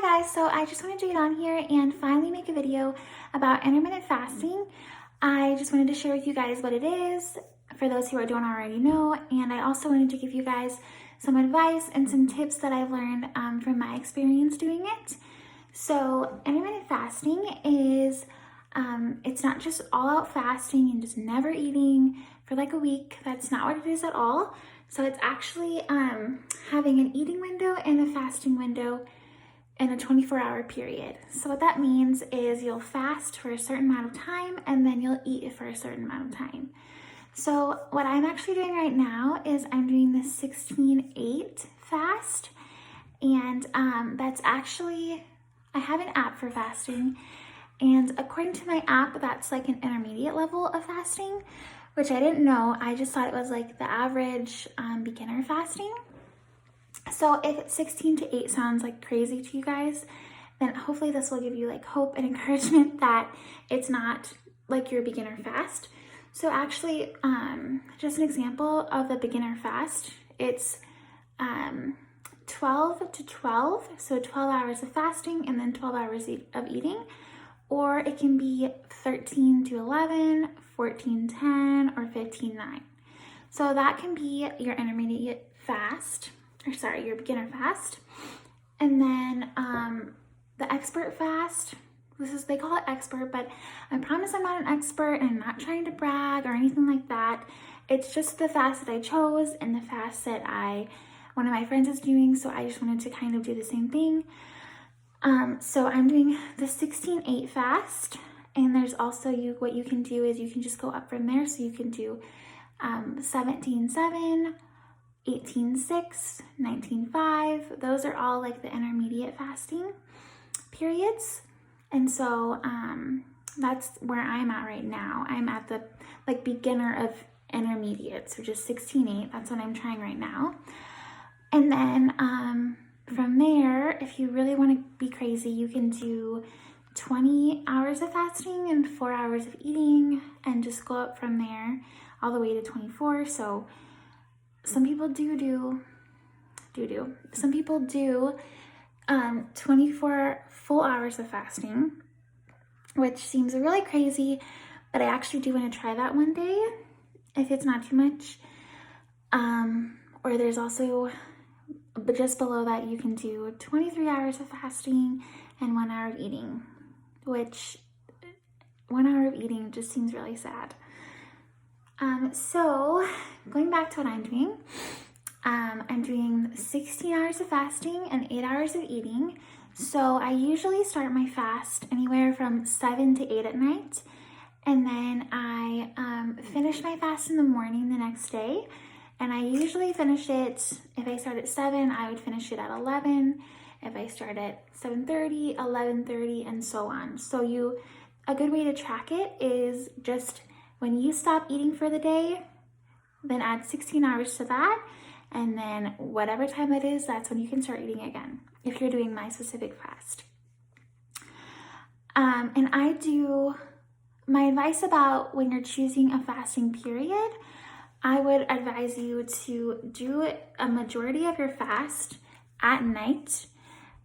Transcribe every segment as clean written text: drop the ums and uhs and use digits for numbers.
Hi guys, so I just wanted to get on here and finally make a video about intermittent fasting. I just wanted to share with you guys what it is, for those who don't already know, and I also wanted to give you guys some advice and some tips that I've learned from my experience doing it. So intermittent fasting is, it's not just all out fasting and just never eating for like a week. That's not what it is at all. So it's actually having an eating window and a fasting window in a 24-hour period. So what that means is you'll fast for a certain amount of time and then you'll eat for a certain amount of time. So what I'm actually doing right now is I'm doing the 16-8 fast. And that's actually, I have an app for fasting. And according to my app, that's like an intermediate level of fasting, which I didn't know. I just thought it was like the average beginner fasting. So if 16-8 sounds like crazy to you guys, then hopefully this will give you like hope and encouragement that it's not like your beginner fast. So actually, just an example of the beginner fast, it's 12 to 12, so 12 hours of fasting and then 12 hours of eating, or it can be 13 to 11, 14-10, or 15-9. So that can be your intermediate fast, your beginner fast. And then the expert fast, they call it expert, but I promise I'm not an expert and I'm not trying to brag or anything like that. It's just the fast that I chose and the fast that one of my friends is doing, so I just wanted to kind of do the same thing. So I'm doing the 16-8 fast, and there's also what you can do is you can just go up from there. So you can do 17-7, 18-6, 19-5. Those are all like the intermediate fasting periods. And so that's where I'm at right now. I'm at the like beginner of intermediate, so just 16-8. That's what I'm trying right now. And then from there, if you really want to be crazy, you can do 20 hours of fasting and 4 hours of eating and just go up from there all the way to 24. So some people some people do 24 full hours of fasting, which seems really crazy, but I actually do want to try that one day if it's not too much. Or there's also, but just below that, you can do 23 hours of fasting and 1 hour of eating, which 1 hour of eating just seems really sad. So going back to what I'm doing, I'm doing 16 hours of fasting and 8 hours of eating. So I usually start my fast anywhere from 7 to 8 at night. And then I finish my fast in the morning the next day. And I usually finish it, if I start at 7, I would finish it at 11. If I start at 7:30, 11:30, and so on. So a good way to track it is just when you stop eating for the day, then add 16 hours to that. And then whatever time it is, that's when you can start eating again, if you're doing my specific fast. And my advice about when you're choosing a fasting period, I would advise you to do a majority of your fast at night,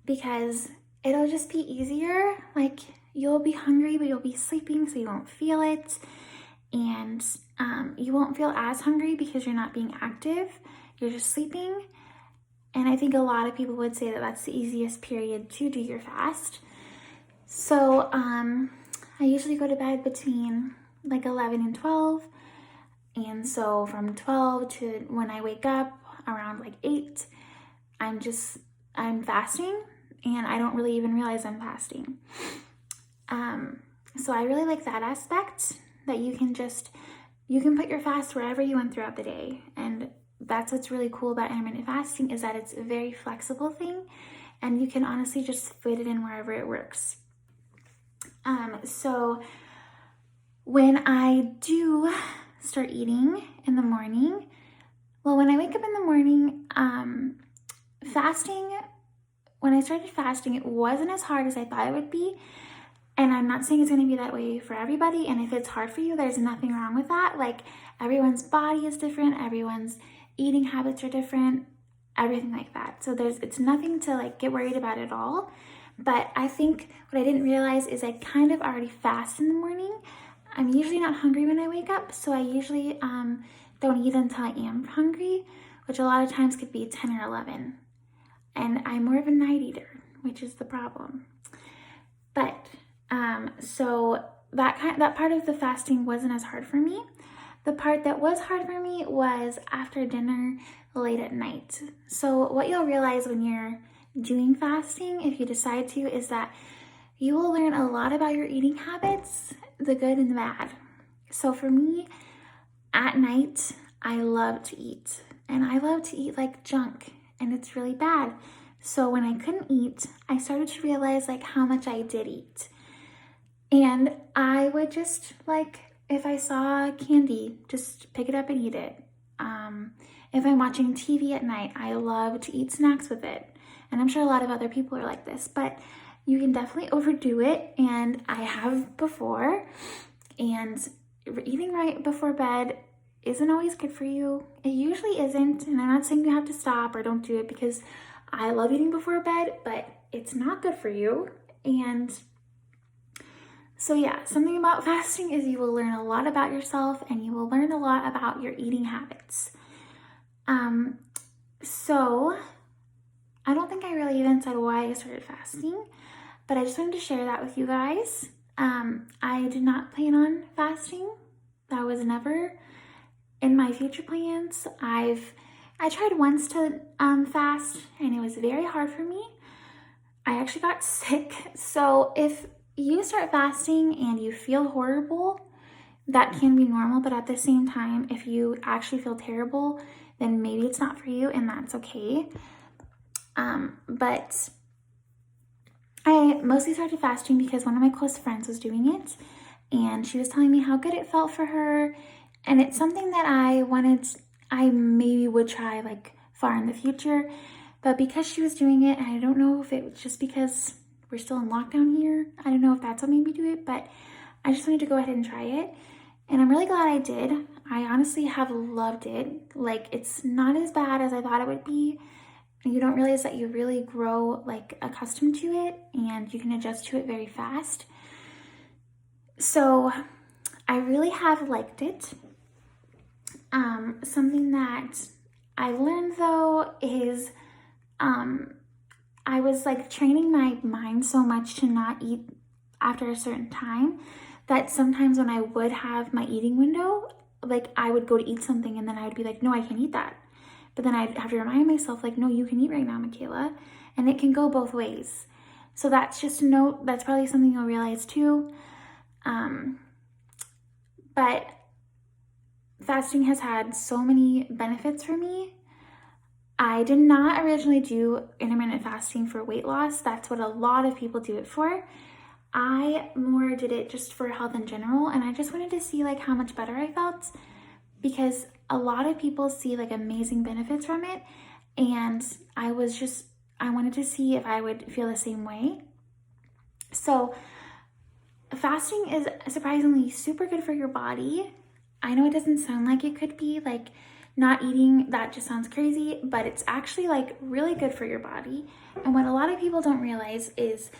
because it'll just be easier. Like, you'll be hungry, but you'll be sleeping, so you won't feel it. And you won't feel as hungry because you're not being active. You're just sleeping. And I think a lot of people would say that that's the easiest period to do your fast. So I usually go to bed between like 11 and 12. And so from 12 to when I wake up around like 8, I'm fasting, and I don't really even realize I'm fasting. So I really like that aspect, that you can put your fast wherever you want throughout the day. And that's what's really cool about intermittent fasting, is that it's a very flexible thing, and you can honestly just fit it in wherever it works. So when I do start eating in the morning, when I wake up in the morning, when I started fasting, it wasn't as hard as I thought it would be. And I'm not saying it's going to be that way for everybody. And if it's hard for you, there's nothing wrong with that. Like, everyone's body is different. Everyone's eating habits are different. Everything like that. So it's nothing to like get worried about at all. But I think what I didn't realize is I kind of already fast in the morning. I'm usually not hungry when I wake up, so I usually don't eat until I am hungry, which a lot of times could be 10 or 11. And I'm more of a night eater, which is the problem. But so that part of the fasting wasn't as hard for me. The part that was hard for me was after dinner, late at night. So what you'll realize when you're doing fasting, if you decide to, is that you will learn a lot about your eating habits, the good and the bad. So for me, at night, I love to eat, and I love to eat like junk, and it's really bad. So when I couldn't eat, I started to realize like how much I did eat. And I would just like, if I saw candy, just pick it up and eat it. If I'm watching TV at night, I love to eat snacks with it. And I'm sure a lot of other people are like this, but you can definitely overdo it. And I have before. And eating right before bed isn't always good for you. It usually isn't. And I'm not saying you have to stop or don't do it, because I love eating before bed, but it's not good for you. And so yeah, something about fasting is you will learn a lot about yourself, and you will learn a lot about your eating habits. So I don't think I really even said why I started fasting, but I just wanted to share that with you guys. I did not plan on fasting. That was never in my future plans. I tried once to fast, and it was very hard for me. I actually got sick. So if you start fasting and you feel horrible, that can be normal, but at the same time, if you actually feel terrible, then maybe it's not for you, and that's okay. But I mostly started fasting because one of my close friends was doing it, and she was telling me how good it felt for her, and it's something that I maybe would try like far in the future, but because she was doing it, and I don't know if it was just because we're still in lockdown here, I don't know if that's what made me do it, but I just wanted to go ahead and try it, and I'm really glad I did. I honestly have loved it. Like, it's not as bad as I thought it would be. You don't realize that you really grow like accustomed to it, and you can adjust to it very fast. So I really have liked it. Something that I learned though is I was like training my mind so much to not eat after a certain time that sometimes when I would have my eating window, like I would go to eat something and then I would be like, no, I can't eat that. But then I'd have to remind myself like, no, you can eat right now, Michaela. And it can go both ways. So that's just a note. That's probably something you'll realize too. But fasting has had so many benefits for me. I did not originally do intermittent fasting for weight loss. That's what a lot of people do it for. I more did it just for health in general, and I just wanted to see like how much better I felt, because a lot of people see like amazing benefits from it, and I wanted to see if I would feel the same way. So fasting is surprisingly super good for your body. I know it doesn't sound like it could be, like not eating, that just sounds crazy, but it's actually like really good for your body. And what a lot of people don't realize is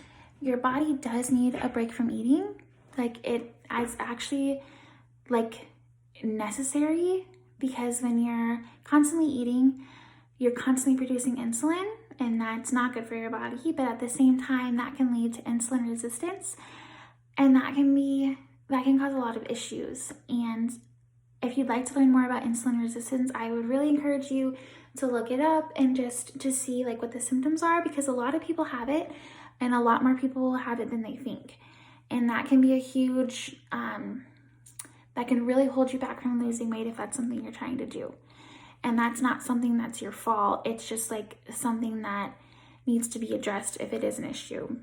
your body does need a break from eating. Like it's actually like necessary, because when you're constantly eating, you're constantly producing insulin, and that's not good for your body. But at the same time, that can lead to insulin resistance, and that can cause a lot of issues. And if you'd like to learn more about insulin resistance, I would really encourage you to look it up and just to see like what the symptoms are, because a lot of people have it, and a lot more people will have it than they think. And that can be a huge, that can really hold you back from losing weight if that's something you're trying to do. And that's not something that's your fault. It's just like something that needs to be addressed if it is an issue.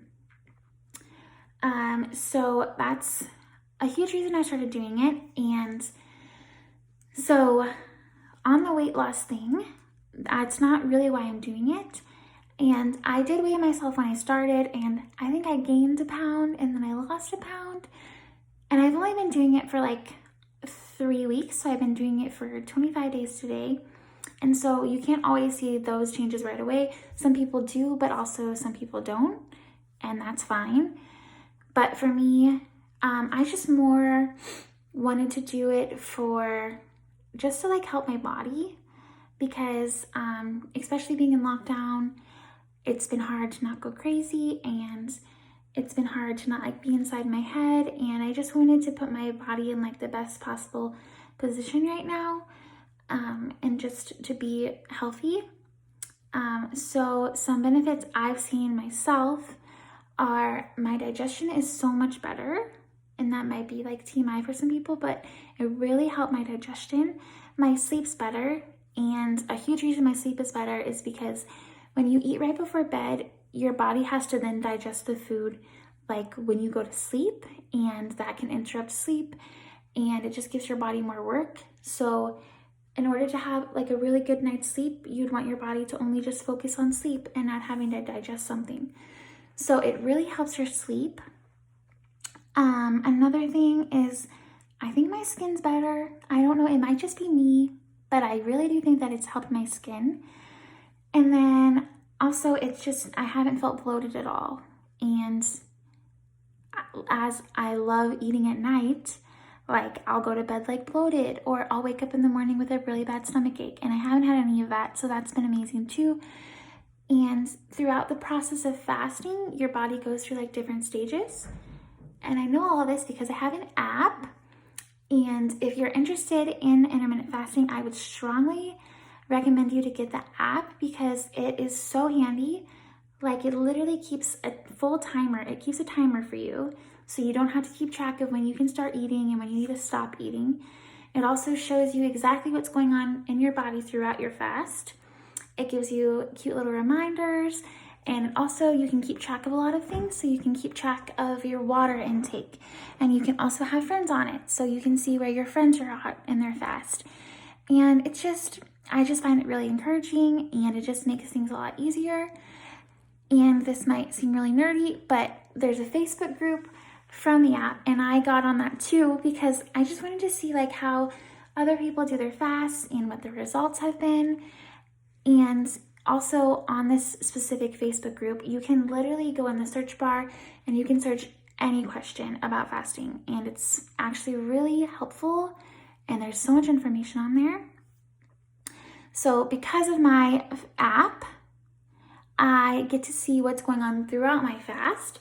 So that's a huge reason I started doing it. And so on the weight loss thing, that's not really why I'm doing it. And I did weigh myself when I started, and I think I gained a pound and then I lost a pound. And I've only been doing it for like 3 weeks. So I've been doing it for 25 days today. And so you can't always see those changes right away. Some people do, but also some people don't. and that's fine. But for me, I just more wanted to do it for just to like help my body, because especially being in lockdown, it's been hard to not go crazy, and it's been hard to not like be inside my head, and I just wanted to put my body in like the best possible position right now, and just to be healthy. So some benefits I've seen myself are my digestion is so much better, and that might be like TMI for some people, but it really helped my digestion. My sleep's better, and a huge reason my sleep is better is because when you eat right before bed, your body has to then digest the food like when you go to sleep, and that can interrupt sleep, and it just gives your body more work. So in order to have like a really good night's sleep, you'd want your body to only just focus on sleep and not having to digest something. So it really helps your sleep. Another thing is I think my skin's better. I don't know, it might just be me, but I really do think that it's helped my skin. And then also it's just, I haven't felt bloated at all. And as I love eating at night, like I'll go to bed like bloated, or I'll wake up in the morning with a really bad stomach ache, and I haven't had any of that, so that's been amazing too. And throughout the process of fasting, your body goes through like different stages. And I know all of this because I have an app, and if you're interested in intermittent fasting, I would strongly recommend you to get the app because it is so handy. Like it literally keeps a full timer. It keeps a timer for you, so you don't have to keep track of when you can start eating and when you need to stop eating. It also shows you exactly what's going on in your body throughout your fast. It gives you cute little reminders, and also you can keep track of a lot of things. So you can keep track of your water intake, and you can also have friends on it, so you can see where your friends are at in their fast. And it's just, I just find it really encouraging, and it just makes things a lot easier. And this might seem really nerdy, but there's a Facebook group from the app, and I got on that too because I just wanted to see like how other people do their fasts and what the results have been. And also on this specific Facebook group, you can literally go in the search bar and you can search any question about fasting, and it's actually really helpful, and there's so much information on there. So because of my app, I get to see what's going on throughout my fast.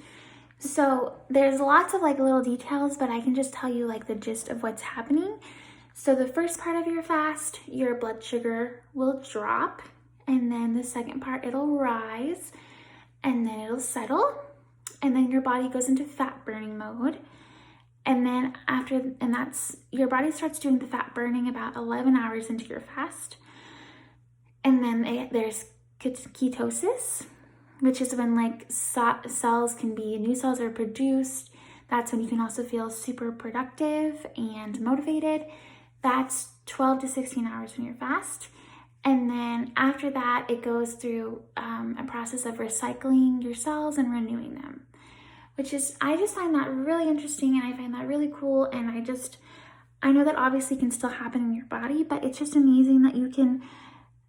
So there's lots of like little details, but I can just tell you like the gist of what's happening. So the first part of your fast, your blood sugar will drop, and then the second part, it'll rise, and then it'll settle, and then your body goes into fat burning mode. And then your body starts doing the fat burning about 11 hours into your fast. And then there's ketosis, which is when like new cells are produced. That's when you can also feel super productive and motivated. That's 12 to 16 hours when you're fast. And then after that, it goes through a process of recycling your cells and renewing them, which is, I just find that really interesting, and I find that really cool. And I know that obviously can still happen in your body, but it's just amazing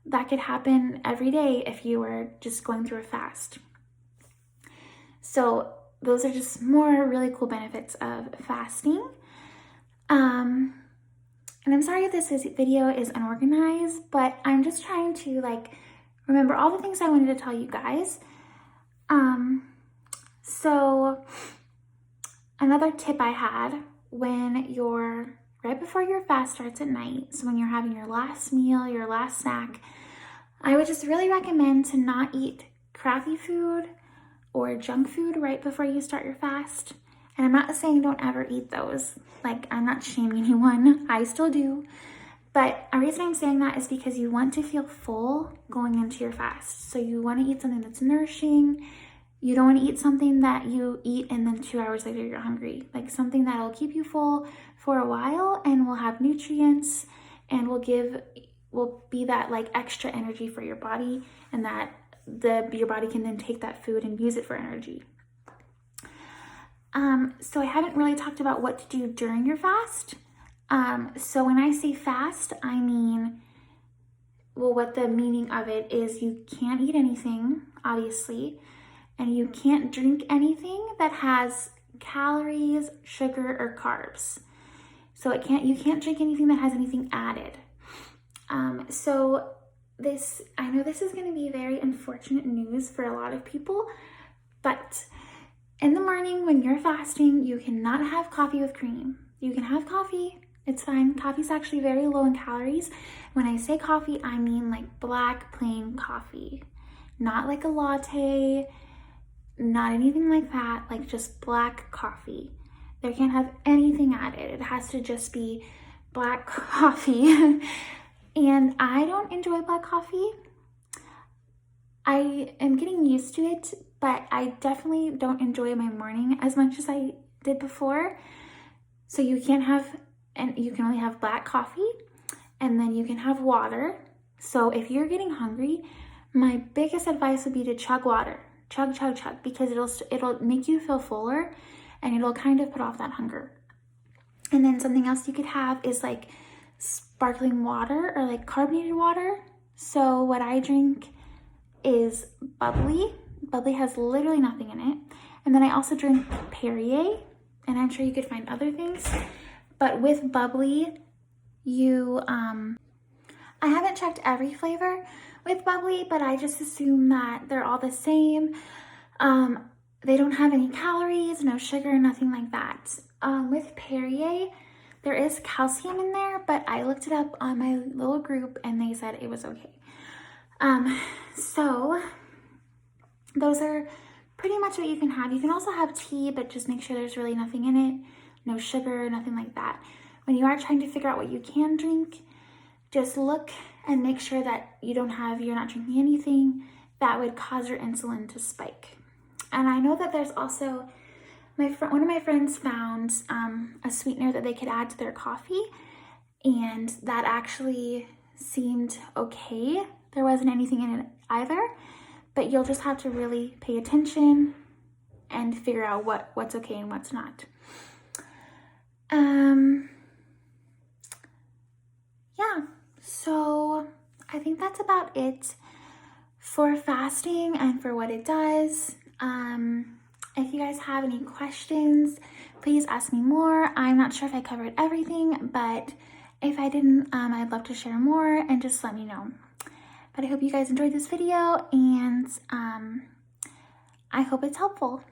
that could happen every day if you were just going through a fast. So those are just more really cool benefits of fasting. And I'm sorry if this video is unorganized, but I'm just trying to like remember all the things I wanted to tell you guys. So another tip I had right before your fast starts at night, so when you're having your last meal, your last snack, I would just really recommend to not eat crappy food or junk food right before you start your fast. And I'm not saying don't ever eat those. Like, I'm not shaming anyone. I still do. But a reason I'm saying that is because you want to feel full going into your fast. So you want to eat something that's nourishing. You don't want to eat something that you eat and then 2 hours later you're hungry. Like something that'll keep you full for a while and will have nutrients and will be that like extra energy for your body, and that your body can then take that food and use it for energy. So I haven't really talked about what to do during your fast. So when I say fast, I mean, what the meaning of it is, you can't eat anything, obviously. and you can't drink anything that has calories, sugar, or carbs. So you can't drink anything that has anything added. So I know this is going to be very unfortunate news for a lot of people, but in the morning when you're fasting, you cannot have coffee with cream. You can have coffee, it's fine. Coffee's actually very low in calories. When I say coffee, I mean like black plain coffee, not like a latte, not anything like that, like just black coffee. There can't have anything added. It has to just be black coffee. And I don't enjoy black coffee. I am getting used to it, but I definitely don't enjoy my morning as much as I did before. So you can only have black coffee, and then you can have water. So if you're getting hungry, my biggest advice would be to chug water. Chug, chug, chug, because it'll make you feel fuller, and it'll kind of put off that hunger. And then something else you could have is like sparkling water or like carbonated water. So what I drink is bubbly. Bubbly has literally nothing in it. And then I also drink Perrier, and I'm sure you could find other things. But with bubbly, I haven't checked every flavor with bubbly, but I just assume that they're all the same. They don't have any calories, no sugar, nothing like that. With Perrier, there is calcium in there, but I looked it up on my little group and they said it was okay. So those are pretty much what you can have. You can also have tea, but just make sure there's really nothing in it, no sugar, nothing like that. When you are trying to figure out what you can drink, just look and make sure that you're not drinking anything that would cause your insulin to spike. And I know that there's also, one of my friends found a sweetener that they could add to their coffee, and that actually seemed okay. There wasn't anything in it either, but you'll just have to really pay attention and figure out what's okay and what's not. Yeah, so I think that's about it for fasting and for what it does. If you guys have any questions, please ask me more. I'm not sure if I covered everything, but if I didn't, I'd love to share more, and just let me know. But I hope you guys enjoyed this video, and I hope it's helpful.